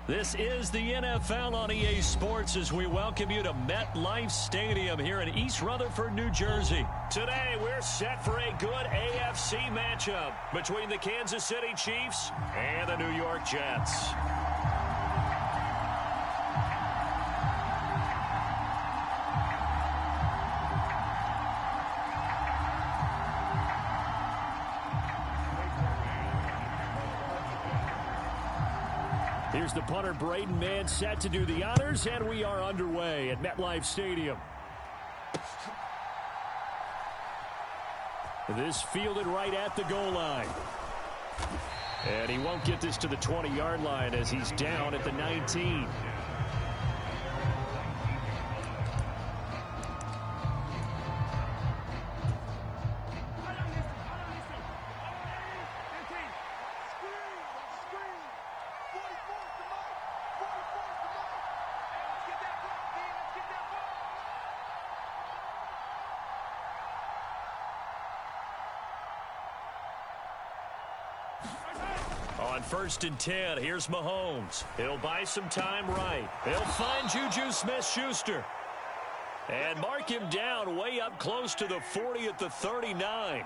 This is the NFL on EA Sports as we welcome you to MetLife Stadium here in East Rutherford, New Jersey. Today, we're set for a good AFC matchup between the Kansas City Chiefs and the New York Jets. Here's the punter, Braden Mann, set to do the honors, and we are underway at MetLife Stadium. This fielded right at the goal line. And he won't get this to the 20-yard line as he's down at the 19. On 1st and 10, here's Mahomes. He'll buy some time right. He'll find Juju Smith-Schuster. And mark him down way up close to the 40 at the 39.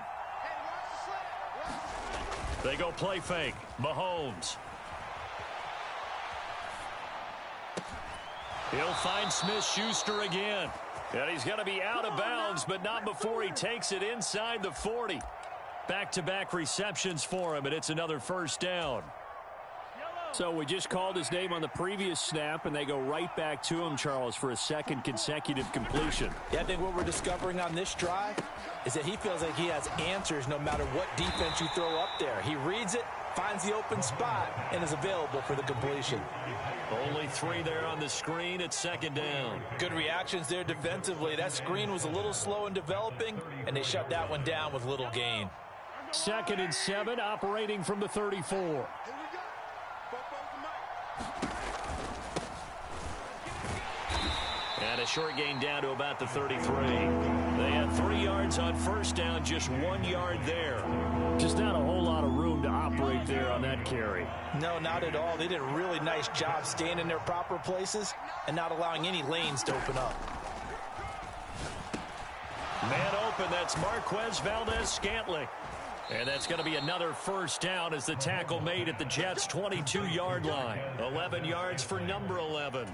They go play fake. Mahomes. He'll find Smith-Schuster again. And he's going to be out of bounds, but not before he takes it inside the 40. Back-to-back receptions for him, and it's another first down. So we just called his name on the previous snap, and they go right back to him, Charles, for a second consecutive completion. Yeah, I think what we're discovering on this drive is that he feels like he has answers no matter what defense you throw up there. He reads it, finds the open spot, and is available for the completion. Only 3 there on the screen at 2nd down. Good reactions there defensively. That screen was a little slow in developing, and they shut that one down with little gain. 2nd and 7, operating from the 34. And a short gain down to about the 33. They had 3 yards on 1st down, just 1 yard there. Just not a whole lot of room to operate there on that carry. No, not at all. They did a really nice job staying in their proper places and not allowing any lanes to open up. Man open, that's Marquez Valdez-Scantling. And that's going to be another first down as the tackle made at the Jets' 22-yard line. 11 yards for number 11.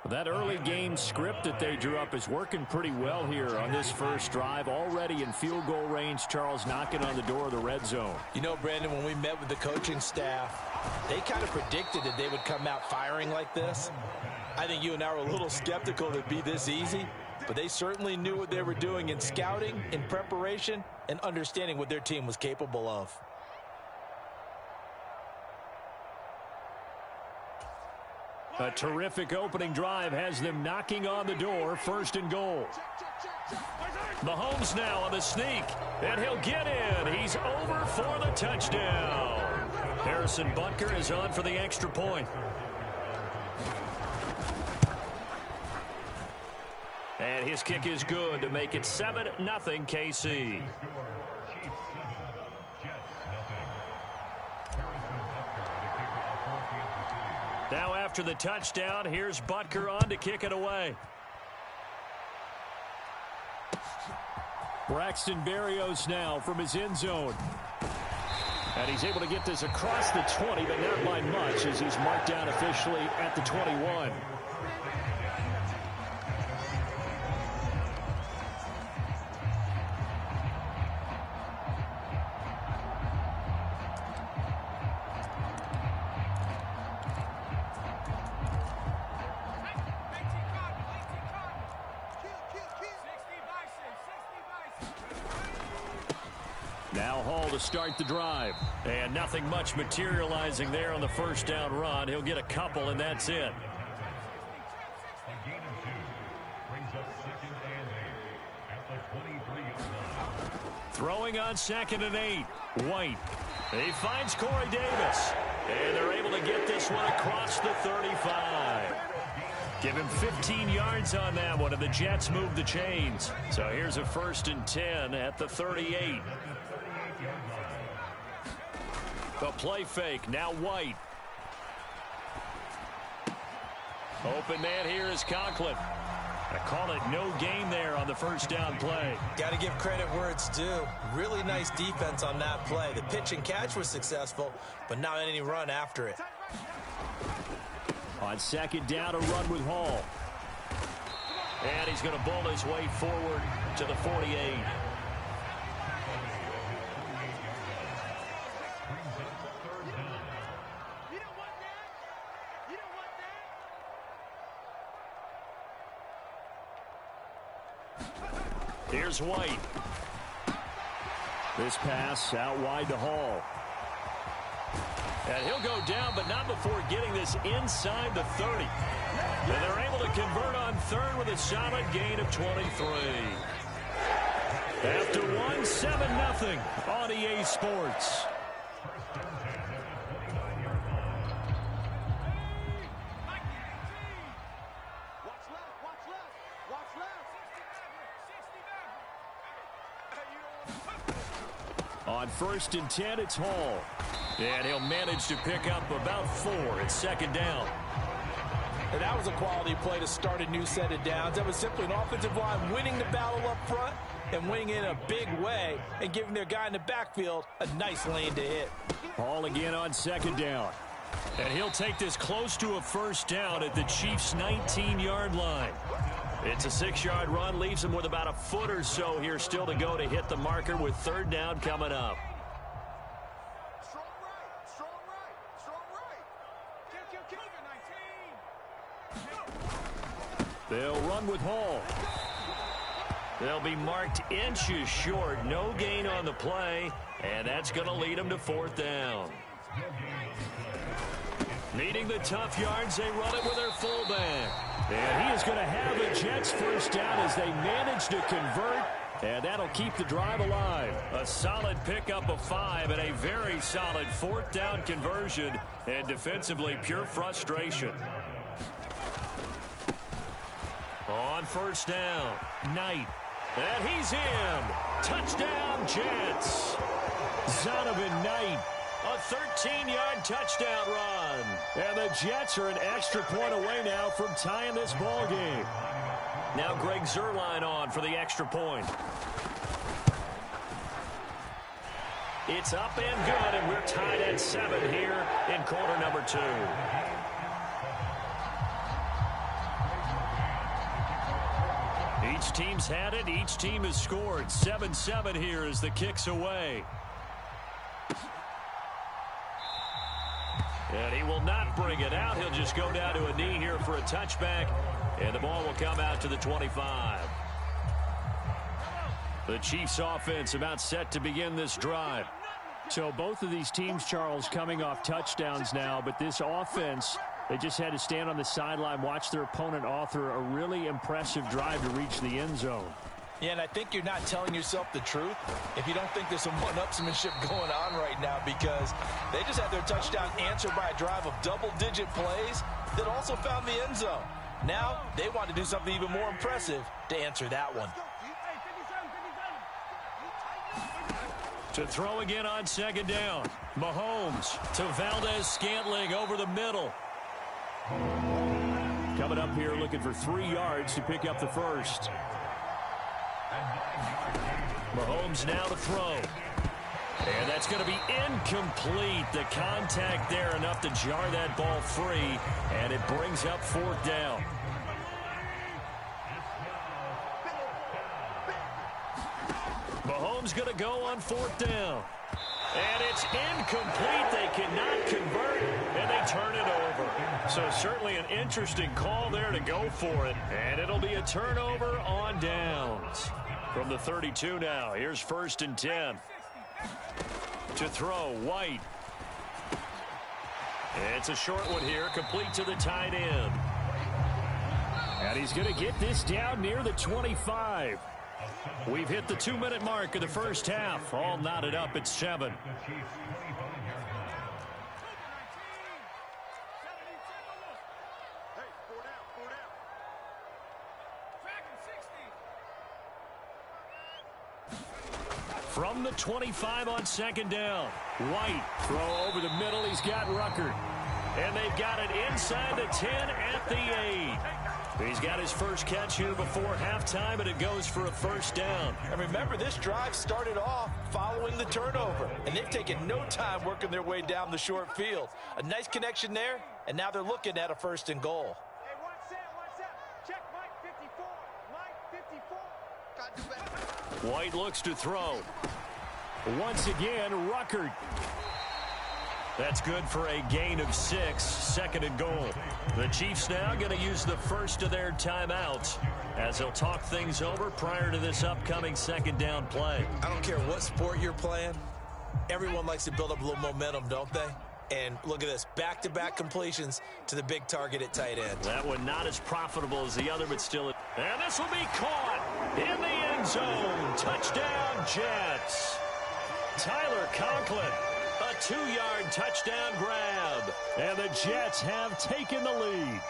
That early game script that they drew up is working pretty well here on this first drive. Already in field goal range, Charles, knocking on the door of the red zone. You know, Brandon, when we met with the coaching staff, they kind of predicted that they would come out firing like this. I think you and I were a little skeptical that it'd be this easy, but they certainly knew what they were doing in scouting, in preparation, and understanding what their team was capable of. A terrific opening drive has them knocking on the door, 1st and goal. Mahomes now on the sneak, and he'll get in. He's over for the touchdown. Harrison Butker is on for the extra point. And his kick is good to make it 7-0 KC. Now after the touchdown, here's Butker on to kick it away. Braxton Berrios now from his end zone. And he's able to get this across the 20, but not by much as he's marked down officially at the 21. Now Hall to start the drive. And nothing much materializing there on the first down run. He'll get a couple, and that's it. Throwing on 2nd and 8. White. He finds Corey Davis. And they're able to get this one across the 35. Give him 15 yards on that one, and the Jets move the chains. So here's a 1st and 10 at the 38. The play fake, now White. Open man here is Conklin. I call it no gain there on the first down play. Got to give credit where it's due. Really nice defense on that play. The pitch and catch was successful, but not any run after it. On second down, a run with Hall. And he's going to bull his way forward to the 48. Here's White. This pass out wide to Hall. And he'll go down, but not before getting this inside the 30. And they're able to convert on third with a solid gain of 23. After one, 7-0 on EA Sports. On 1st and 10, it's Hall. And he'll manage to pick up about 4 at second down. And that was a quality play to start a new set of downs. That was simply an offensive line winning the battle up front and winning it in a big way and giving their guy in the backfield a nice lane to hit. Hall again on second down. And he'll take this close to a first down at the Chiefs' 19-yard line. It's a 6-yard run, leaves him with about a foot or so here still to go to hit the marker with third down coming up. They'll run with Hall. They'll be marked inches short. No gain on the play, and that's going to lead them to fourth down. Needing the tough yards, they run it with their fullback. And he is going to have the Jets first down as they manage to convert, and that'll keep the drive alive. A solid pickup of 5 and a very solid fourth down conversion, and defensively pure frustration. On first down, Knight. And he's in. Touchdown, Jets. Zonovan Knight. A 13-yard touchdown run. And the Jets are an extra point away now from tying this ball game. Now Greg Zuerlein on for the extra point. It's up and good, and we're tied at 7 here in quarter number 2. Each team's had it. Each team has scored. 7-7 here as the kick's away. And he will not bring it out. He'll just go down to a knee here for a touchback. And the ball will come out to the 25. The Chiefs offense about set to begin this drive. So both of these teams, Charles, coming off touchdowns now. But this offense, they just had to stand on the sideline, watch their opponent author a really impressive drive to reach the end zone. Yeah, and I think you're not telling yourself the truth if you don't think there's some one-upsmanship going on right now, because they just had their touchdown answered by a drive of double-digit plays that also found the end zone. Now they want to do something even more impressive to answer that one. To throw again on second down. Mahomes to Valdez-Scantling over the middle. Coming up here looking for 3 yards to pick up the first. Mahomes now to throw. And that's going to be incomplete. The contact there enough to jar that ball free. And it brings up fourth down. Mahomes going to go on fourth down. And it's incomplete. They cannot convert, and they turn it over. So certainly an interesting call there to go for it. And it'll be a turnover on downs. From the 32 now, here's 1st and 10. To throw, White. It's a short one here, complete to the tight end. And he's going to get this down near the 25. We've hit the 2-minute mark of the first half. All knotted up at 7. From the 25 on second down. White, throw over the middle. He's got Ruckert. And they've got it inside the 10 at the 8. He's got his first catch here before halftime, and it goes for a first down. And remember, this drive started off following the turnover, and they've taken no time working their way down the short field. A nice connection there, and now they're looking at a 1st and goal. Hey, one set. Check Mike 54. Mike 54. White looks to throw. Once again, Ruckert. That's good for a gain of 6, 2nd and goal. The Chiefs now going to use the first of their timeouts as they'll talk things over prior to this upcoming 2nd down play. I don't care what sport you're playing. Everyone likes to build up a little momentum, don't they? And look at this, back-to-back completions to the big target at tight end. That one not as profitable as the other, but still. And this will be caught in the end zone. Touchdown, Jets. Tyler Conklin. A 2-yard touchdown grab. And the Jets have taken the lead.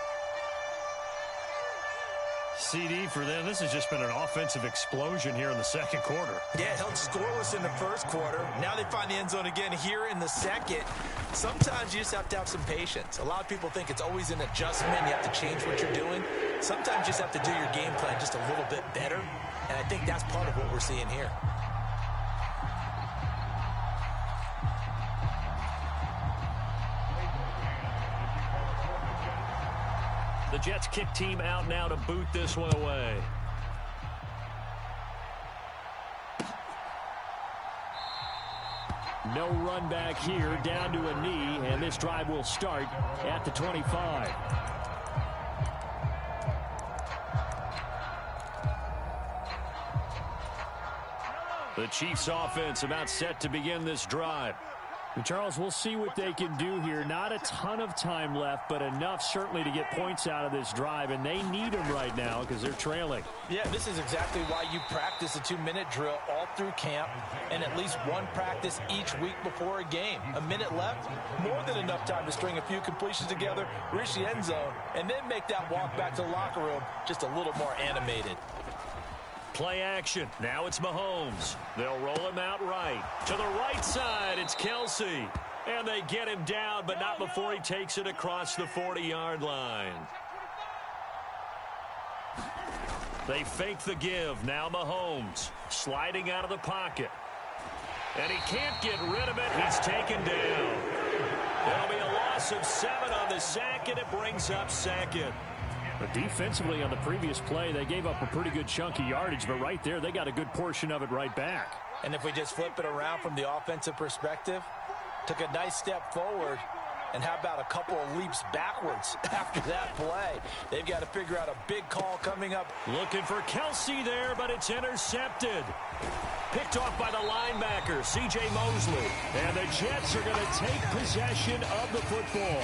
CD for them. This has just been an offensive explosion here in the 2nd quarter. Yeah, held scoreless in the 1st quarter. Now they find the end zone again here in the 2nd. Sometimes you just have to have some patience. A lot of people think it's always an adjustment. You have to change what you're doing. Sometimes you just have to do your game plan just a little bit better. And I think that's part of what we're seeing here. The Jets kick team out now to boot this one away. No run back here, down to a knee, and this drive will start at the 25. The Chiefs offense about set to begin this drive. And Charles, we'll see what they can do here. Not a ton of time left, but enough certainly to get points out of this drive, and they need them right now because they're trailing. Yeah, this is exactly why you practice a 2-minute drill all through camp and at least one practice each week before a game. A minute left, more than enough time to string a few completions together, reach the end zone, and then make that walk back to the locker room just a little more animated. Play action. Now it's Mahomes. They'll roll him out right. To the right side, it's Kelsey. And they get him down, but not before he takes it across the 40-yard line. They fake the give. Now Mahomes sliding out of the pocket. And he can't get rid of it. He's taken down. There'll be a loss of 7 on the sack, and it brings up 2nd. But defensively on the previous play, they gave up a pretty good chunk of yardage, but right there, they got a good portion of it right back. And if we just flip it around from the offensive perspective, took a nice step forward, and how about a couple of leaps backwards after that play? They've got to figure out a big call coming up. Looking for Kelsey there, but it's intercepted. Picked off by the linebacker, C.J. Mosley. And the Jets are going to take possession of the football.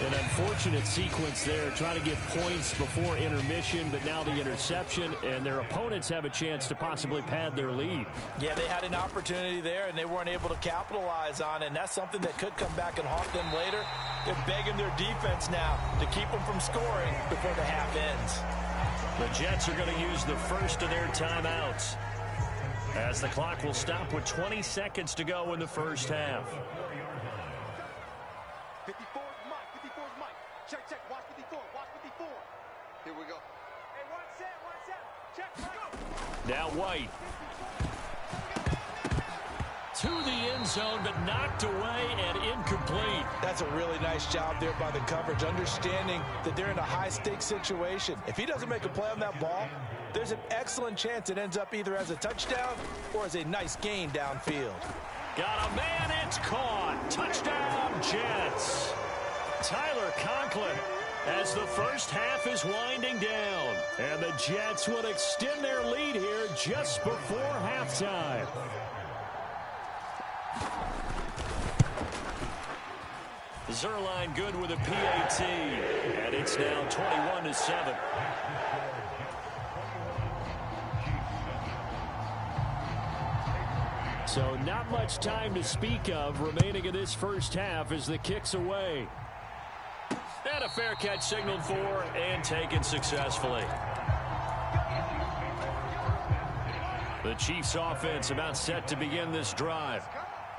An unfortunate sequence there, trying to get points before intermission, but now the interception, and their opponents have a chance to possibly pad their lead. Yeah, they had an opportunity there, and they weren't able to capitalize on it, and that's something that could come back and haunt them later. They're begging their defense now to keep them from scoring before the half ends. The Jets are going to use the first of their timeouts, as the clock will stop with 20 seconds to go in the first half. 54 is Mike. 54 is Mike. Check. Watch 54. Watch 54. Here we go. Hey, one set. Check. Go. Now White. To the end zone, but knocked away and incomplete. That's a really nice job there by the coverage, understanding that they're in a high-stakes situation. If he doesn't make a play on that ball, there's an excellent chance it ends up either as a touchdown or as a nice gain downfield. Got a man, it's caught. Touchdown, Jets. Tyler Conklin, as the first half is winding down. And the Jets will extend their lead here just before halftime. Zerline good with a PAT, and it's now 21-7. So not much time to speak of remaining in this first half as the kick's away. And a fair catch signaled for and taken successfully. The Chiefs offense about set to begin this drive.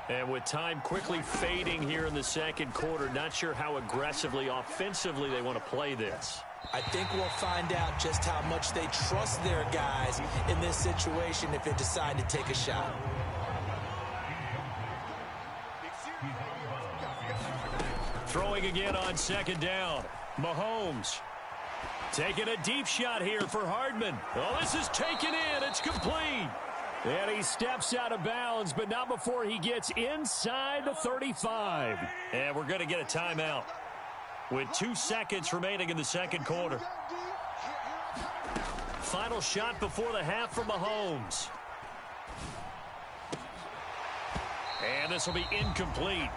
And with time quickly fading here in the second quarter, not sure how aggressively, offensively they want to play this. I think we'll find out just how much they trust their guys in this situation if they decide to take a shot. Throwing again on second down. Mahomes taking a deep shot here for Hardman. Oh, this is taken in. It's complete. And he steps out of bounds, but not before he gets inside the 35. And we're going to get a timeout with 2 seconds remaining in the second quarter. Final shot before the half from Mahomes. And this will be incomplete.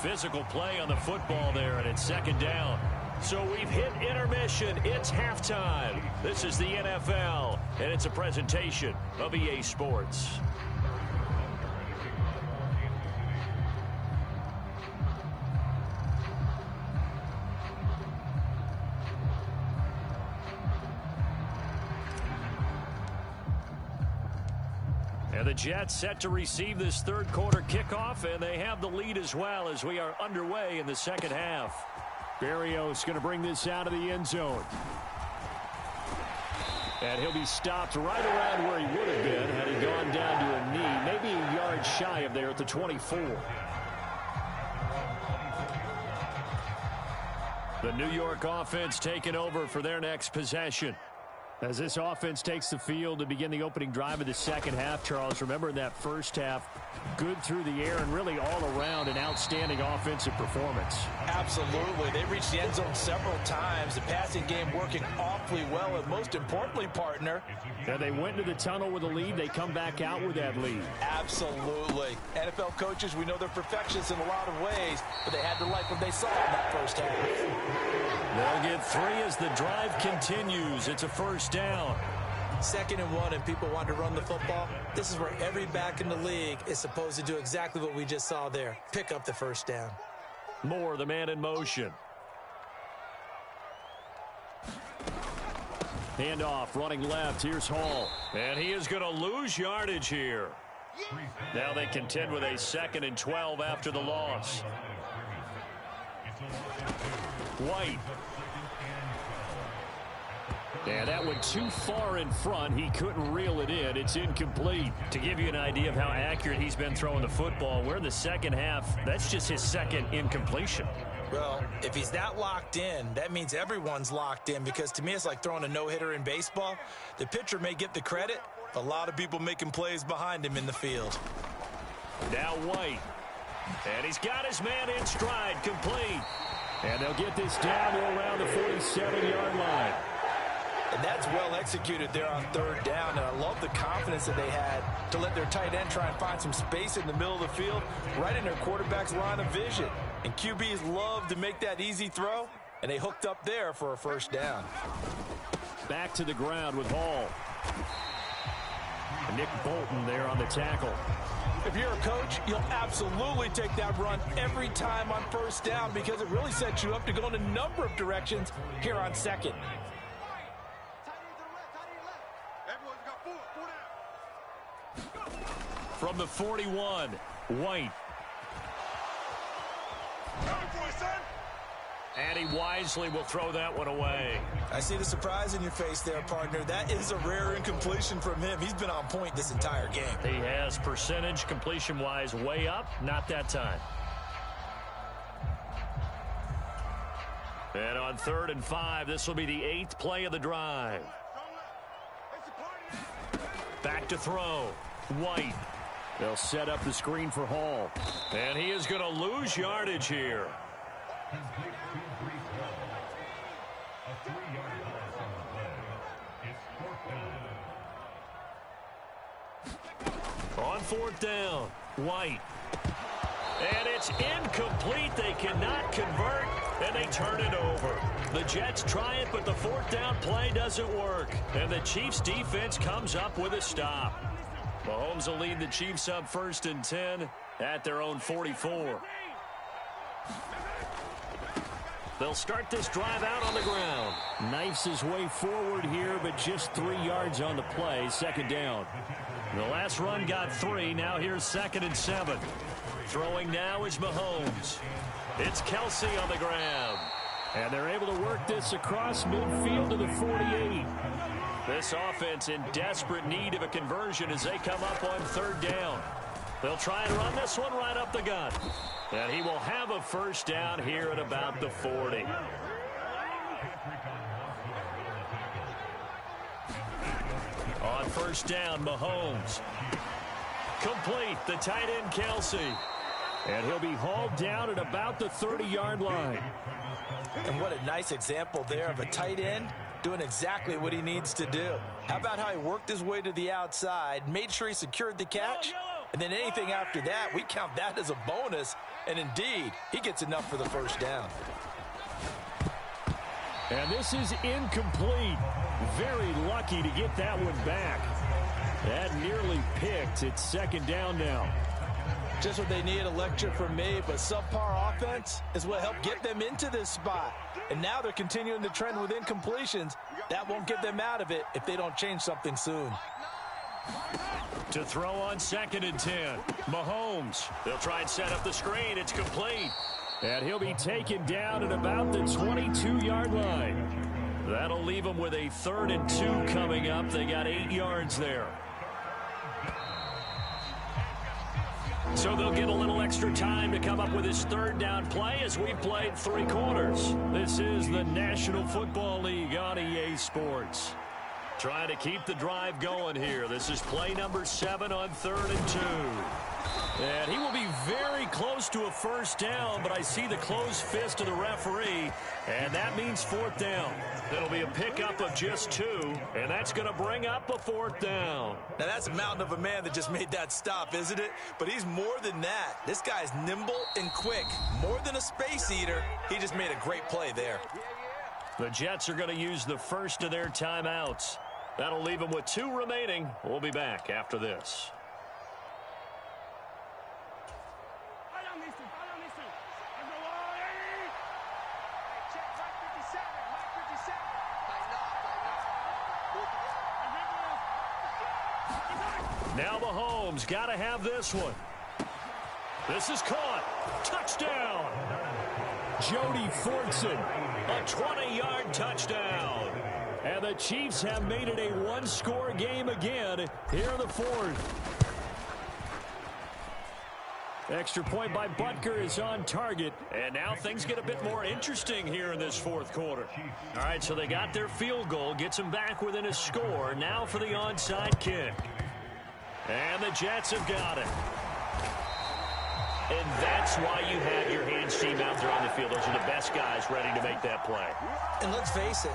Physical play on the football there, and it's second down. So we've hit intermission. It's halftime. This is the NFL, and it's a presentation of EA Sports. And the Jets set to receive this third quarter kickoff, and they have the lead as well as we are underway in the second half. Berrios going to bring this out of the end zone. And he'll be stopped right around where he would have been had he gone down to a knee, maybe a yard shy of there at the 24. The New York offense taking over for their next possession. As this offense takes the field to begin the opening drive of the second half, Charles, remember in that first half, good through the air and really all around an outstanding offensive performance. Absolutely. They reached the end zone several times. The passing game working awfully well, and most importantly, partner. And they went to the tunnel with a lead. They come back out with that lead. Absolutely. NFL coaches, we know they're perfectionists in a lot of ways, but they had to like what they saw in that first half. They'll get 3 as the drive continues. It's a first down. 2nd and 1, and people want to run the football. This is where every back in the league is supposed to do exactly what we just saw there. Pick up the first down. Moore, the man in motion. Handoff, running left. Here's Hall. And he is going to lose yardage here. Now they contend with a 2nd and 12 after the loss. White. Yeah, that went too far in front. He couldn't reel it in. It's incomplete. To give you an idea of how accurate he's been throwing the football, we're in the second half. That's just his 2nd incompletion. Well, if he's that locked in, that means everyone's locked in, because to me it's like throwing a no-hitter in baseball. The pitcher may get the credit, a lot of people making plays behind him in the field. Now White. And he's got his man in stride, complete. And they'll get this down to around the 47-yard line. And that's well executed there on 3rd down. And I love the confidence that they had to let their tight end try and find some space in the middle of the field, right in their quarterback's line of vision. And QBs love to make that easy throw, and they hooked up there for a first down. Back to the ground with Hall. Nick Bolton there on the tackle. If you're a coach, you'll absolutely take that run every time on first down, because it really sets you up to go in a number of directions here on 2nd. From the 41, White. And he wisely will throw that one away. I see the surprise in your face there, partner. That is a rare incompletion from him. He's been on point this entire game. He has percentage completion-wise way up. Not that time. And on 3rd and 5, this will be the 8th play of the drive. Back to throw. White. They'll set up the screen for Hall. And he is going to lose yardage here. On 4th down, White. And it's incomplete. They cannot convert, and they turn it over. The Jets try it, but the 4th down play doesn't work. And the Chiefs defense comes up with a stop. Mahomes will lead the Chiefs up 1st and 10 at their own 44. They'll start this drive out on the ground. Knifes his way forward here, but just 3 yards on the play. 2nd down. The last run got 3. Now here's 2nd and 7. Throwing now is Mahomes. It's Kelsey on the grab. And they're able to work this across midfield to the 48. This offense in desperate need of a conversion as they come up on third down. They'll try and run this one right up the gut. And he will have a first down here at about the 40. On first down, Mahomes. Complete, the tight end, Kelsey. And he'll be hauled down at about the 30-yard line. And what a nice example there of a tight end doing exactly what he needs to do. How about how he worked his way to the outside, made sure he secured the catch, and then anything after that, we count that as a bonus. And indeed, he gets enough for the first down. And this is incomplete. Very lucky to get that one back. That nearly picked. It's second down now. Just what they need, a lecture from me, but subpar offense is what helped get them into this spot. And now they're continuing the trend with incompletions. That won't get them out of it if they don't change something soon. To throw on 2nd and 10. Mahomes. They'll try and set up the screen. It's complete. And he'll be taken down at about the 22-yard line. That'll leave them with a 3rd and 2 coming up. They got 8 yards there. So they'll get a little extra time to come up with his 3rd down play as we've played 3 quarters. This is the National Football League on EA Sports. Trying to keep the drive going here. This is play number 7 on 3rd and 2. And he will be very close to a first down, but I see the closed fist of the referee, and that means 4th down. It'll be a pickup of just 2, and that's going to bring up a 4th down. Now, that's a mountain of a man that just made that stop, isn't it? But he's more than that. This guy's nimble and quick. More than a space eater. He just made a great play there. The Jets are going to use the first of their timeouts. That'll leave them with 2 remaining. We'll be back after this. Now Mahomes got to have this one. This is caught. Touchdown. Jody Fortson. A 20-yard touchdown. And the Chiefs have made it a 1-score game again here in the 4th. Extra point by Butker is on target. And now things get a bit more interesting here in this 4th quarter. All right, so they got their field goal. Gets them back within a score. Now for the onside kick. And the Jets have got it. And that's why you have your hands team out there on the field. Those are the best guys ready to make that play. And let's face it,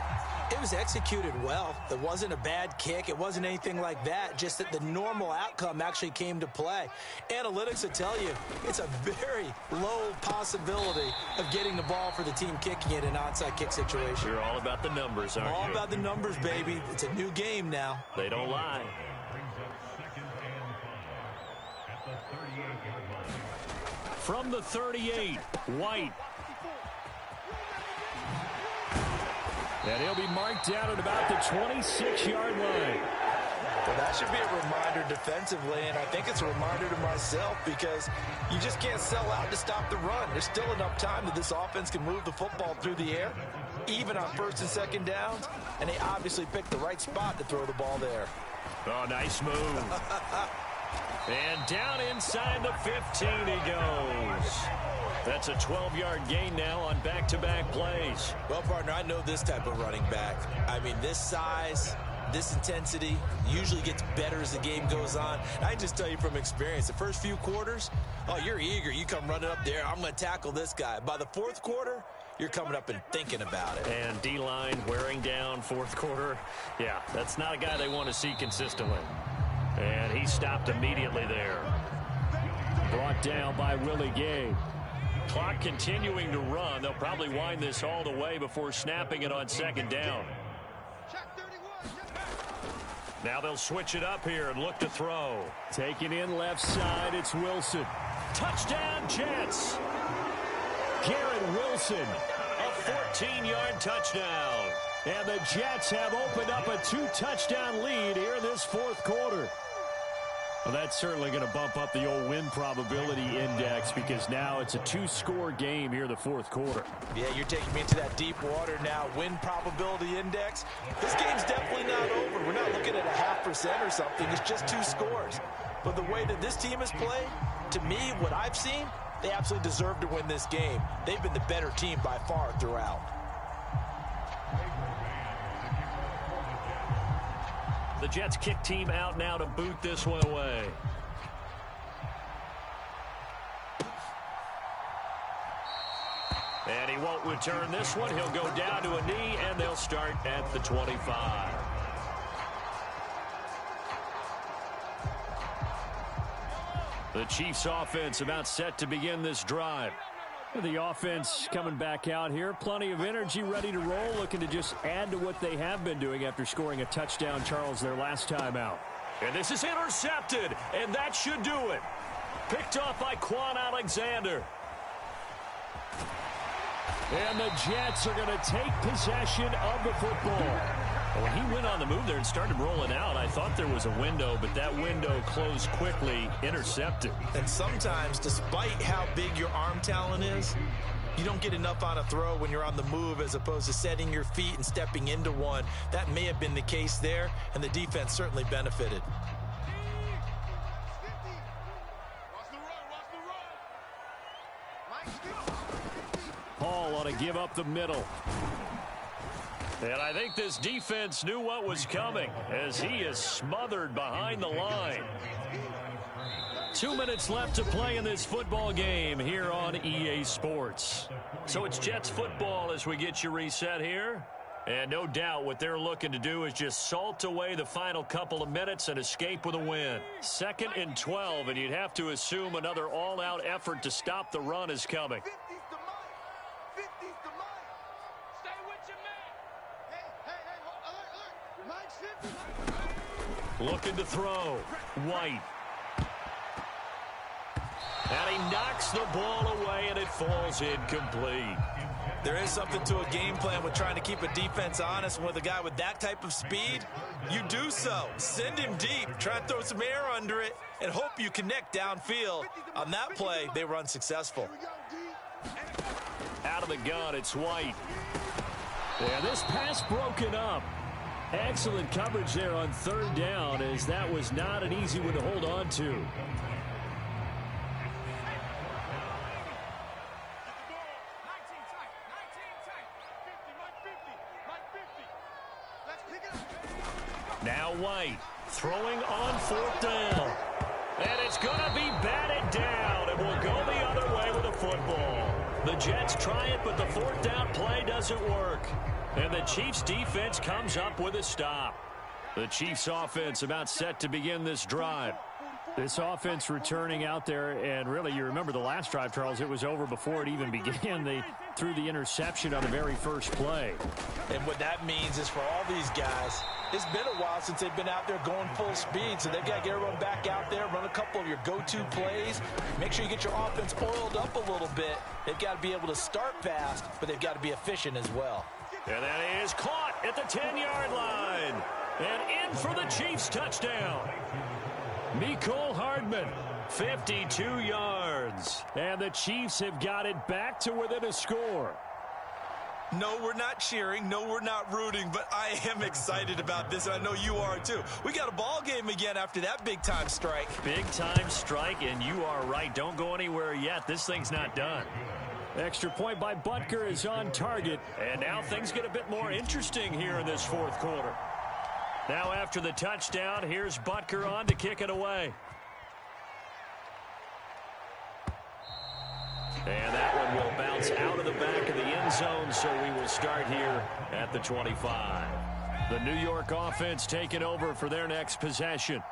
it was executed well. It wasn't a bad kick. It wasn't anything like that. Just that the normal outcome actually came to play. Analytics will tell you it's a very low possibility of getting the ball for the team kicking it in an onside kick situation. You're all about the numbers, aren't you? All about the numbers, baby. It's a new game now. They don't lie. From the 38, White. And he'll be marked down at about the 26-yard line. Well, that should be a reminder defensively, and I think it's a reminder to myself because you just can't sell out to stop the run. There's still enough time that this offense can move the football through the air, even on 1st and 2nd downs, and they obviously picked the right spot to throw the ball there. Oh, nice move. And down inside the 15 he goes. That's a 12-yard gain now on back-to-back plays. Well, partner, I know this type of running back. I mean, this size, this intensity usually gets better as the game goes on. I can just tell you from experience, the first few quarters, oh, you're eager. You come running up there, I'm going to tackle this guy. By the 4th quarter, you're coming up and thinking about it. And D-line wearing down 4th quarter. Yeah, that's not a guy they want to see consistently. And he stopped immediately there. Brought down by Willie Gay. Clock continuing to run. They'll probably wind this all the way before snapping it on 2nd down. Now they'll switch it up here and look to throw. Taking in left side, it's Wilson. Touchdown, Jets. Garrett Wilson. A 14-yard touchdown. And the Jets have opened up a 2-touchdown lead here in this 4th quarter. Well, that's certainly going to bump up the old win probability index because now it's a two-score game here in the fourth quarter. Yeah, you're taking me into that deep water now. Win probability index. This game's definitely not over. We're not looking at a 0.5% or something. It's just 2 scores. But the way that this team has played, to me, what I've seen, they absolutely deserve to win this game. They've been the better team by far throughout. The Jets kick team out now to boot this one away. And he won't return this one. He'll go down to a knee, and they'll start at the 25. The Chiefs offense about set to begin this drive. The offense coming back out here. Plenty of energy, ready to roll, looking to just add to what they have been doing after scoring a touchdown, Charles, their last time out. And this is intercepted, and that should do it. Picked off by Quan Alexander. And the Jets are going to take possession of the football. When he went on the move there and started rolling out, I thought there was a window, but that window closed quickly, intercepted. And sometimes, despite how big your arm talent is, you don't get enough on a throw when you're on the move as opposed to setting your feet and stepping into one. That may have been the case there, and the defense certainly benefited. Paul ought to give up the middle. And I think this defense knew what was coming as he is smothered behind the line. 2 minutes left to play in this football game here on EA Sports. So it's Jets football as we get you reset here. And no doubt what they're looking to do is just salt away the final couple of minutes and escape with a win. 2nd and 12, and you'd have to assume another all-out effort to stop the run is coming. Looking to throw. White. And he knocks the ball away, and it falls incomplete. There is something to a game plan with trying to keep a defense honest. And with a guy with that type of speed, you do so. Send him deep. Try and throw some air under it and hope you connect downfield. On that play, they were unsuccessful. Out of the gun, it's White. Yeah, this pass broken up. Excellent coverage there on 3rd down, as that was not an easy one to hold on to. Now White throwing on 4th down. And it's going to be batted down, and will go the other way with the football. The Jets try it, but the 4th down play doesn't work. And the Chiefs defense comes up with a stop. The Chiefs offense about set to begin this drive. This offense returning out there, and really you remember the last drive, Charles, it was over before it even began. They threw the interception on the very first play. And what that means is for all these guys, it's been a while since they've been out there going full speed, so they've got to get everyone back out there, run a couple of your go-to plays, make sure you get your offense oiled up a little bit. They've got to be able to start fast, but they've got to be efficient as well. And that is caught at the 10-yard line. And in for the Chiefs touchdown. Mecole Hardman, 52 yards. And the Chiefs have got it back to within a score. No, we're not cheering. No, we're not rooting, but I am excited about this, and I know you are too. We got a ball game again after that big-time strike. Big-time strike, and you are right. Don't go anywhere yet. This thing's not done. Extra point by Butker is on target. And now things get a bit more interesting here in this 4th quarter. Now after the touchdown, here's Butker on to kick it away. And that one will bounce out of the back of the end zone, so we will start here at the 25. The New York offense taking over for their next possession.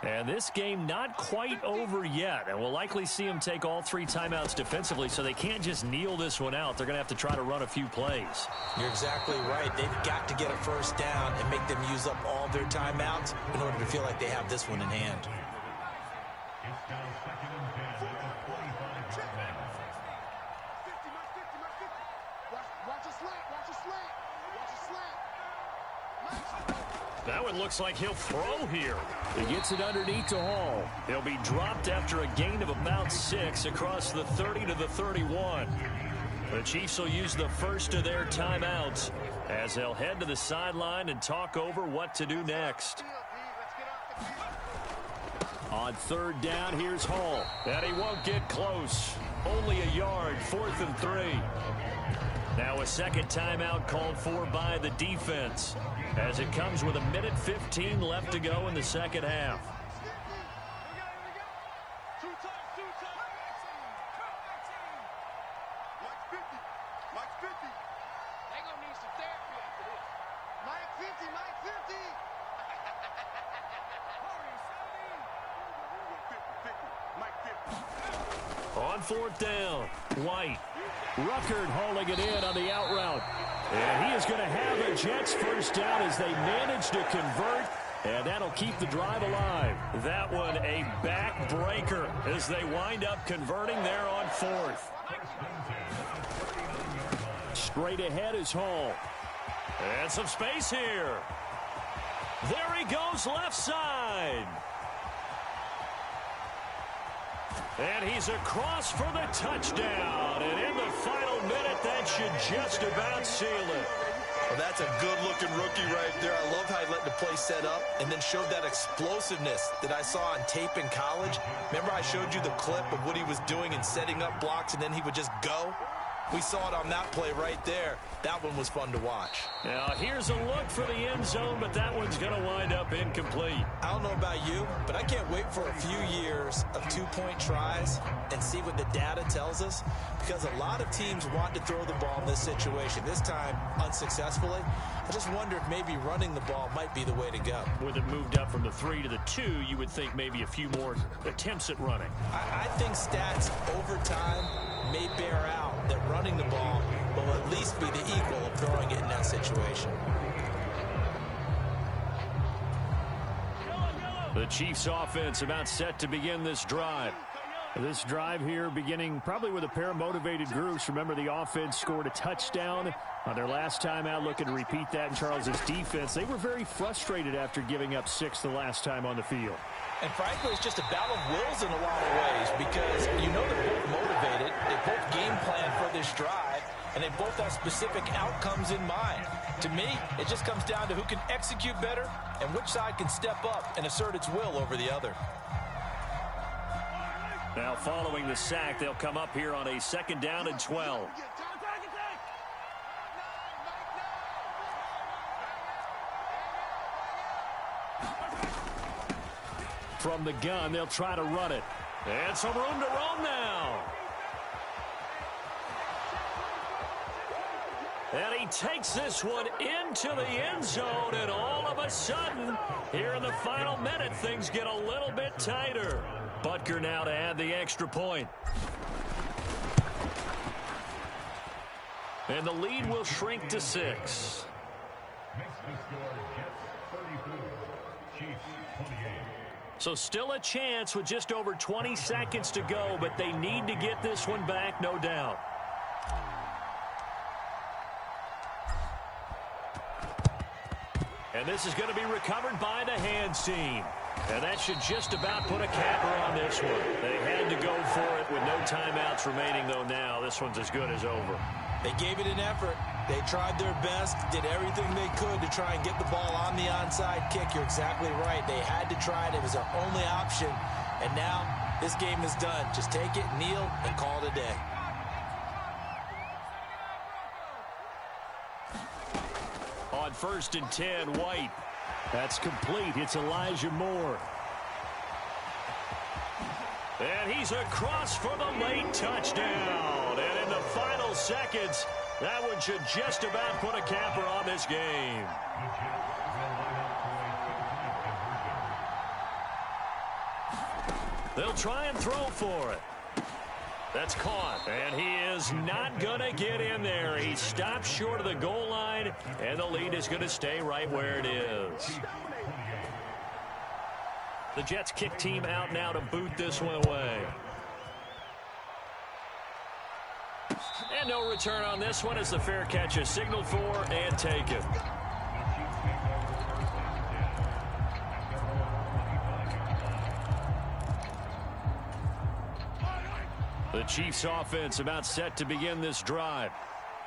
And this game not quite over yet, and we'll likely see them take all 3 timeouts defensively, so they can't just kneel this one out. They're going to have to try to run a few plays. You're exactly right. They've got to get a 1st down and make them use up all their timeouts in order to feel like they have this one in hand. That one looks like he'll throw here. He gets it underneath to Hall. He'll be dropped after a gain of about 6 across the 30 to the 31. The Chiefs will use the first of their timeouts as they'll head to the sideline and talk over what to do next. On third down, here's Hall. And he won't get close. Only a yard, 4th and 3. Now a second timeout called for by the defense as it comes with 1:15 left to go in the second half. On fourth down, White. Ruckert hauling it in on the out route. And he is going to have a Jets first down as they manage to convert. And that'll keep the drive alive. That one a backbreaker as they wind up converting there on 4th. Straight ahead is Hall. And some space here. There he goes left side. And he's across for the touchdown. And in the final minute, that should just about seal it. Well, that's a good-looking rookie right there. I love how he let the play set up and then showed that explosiveness that I saw on tape in college. Remember I showed you the clip of what he was doing and setting up blocks, and then he would just go? We saw it on that play right there. That one was fun to watch. Now, here's a look for the end zone, but that one's going to wind up incomplete. I don't know about you, but I can't wait for a few years of two-point tries and see what the data tells us, because a lot of teams want to throw the ball in this situation. This time, unsuccessfully. I just wonder if maybe running the ball might be the way to go. With it moved up from the 3 to the 2, you would think maybe a few more attempts at running. I think stats over time may bear out that running the ball will at least be the equal of throwing it in that situation. The Chiefs offense about set to begin this drive. This drive here beginning probably with a pair of motivated groups. Remember, the offense scored a touchdown on their last time out, looking to repeat that in Charles's defense. They were very frustrated after giving up 6 the last time on the field. And frankly, it's just a battle of wills in a lot of ways, because you know they're both motivated, they both game plan for this drive, and they both have specific outcomes in mind. To me, it just comes down to who can execute better and which side can step up and assert its will over the other. Now following the sack, they'll come up here on a 2nd down and 12. From the gun, they'll try to run it. And some room to roam now. And he takes this one into the end zone, and all of a sudden, here in the final minute, things get a little bit tighter. Butker now to add the extra point. And the lead will shrink to 6. So still a chance with just over 20 seconds to go, but they need to get this one back, no doubt. And this is going to be recovered by the hands team. And that should just about put a capper on this one. They had to go for it with no timeouts remaining, though now this one's as good as over. They gave it an effort. They tried their best, did everything they could to try and get the ball on the onside kick. You're exactly right. They had to try it. It was their only option. And now this game is done. Just take it, kneel, and call it a day. On 1st and 10, White. That's complete. It's Elijah Moore. And he's across for the late touchdown. And in the final seconds, that one should just about put a capper on this game. They'll try and throw for it. That's caught, and he is not going to get in there. He stops short of the goal line, and the lead is going to stay right where it is. The Jets kick team out now to boot this one away. And no return on this one as the fair catch is signaled for and taken. The Chiefs offense about set to begin this drive.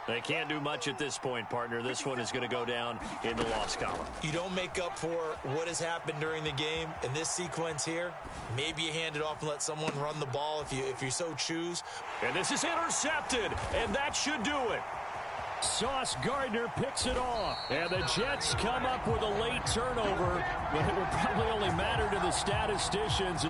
They can't do much at this point, partner. This one is going to go down in the loss column. You don't make up for what has happened during the game. In this sequence here, maybe you hand it off and let someone run the ball if you so choose. And this is intercepted, and that should do it. Sauce Gardner picks it off. And the Jets come up with a late turnover, but it will probably only matter to the statisticians.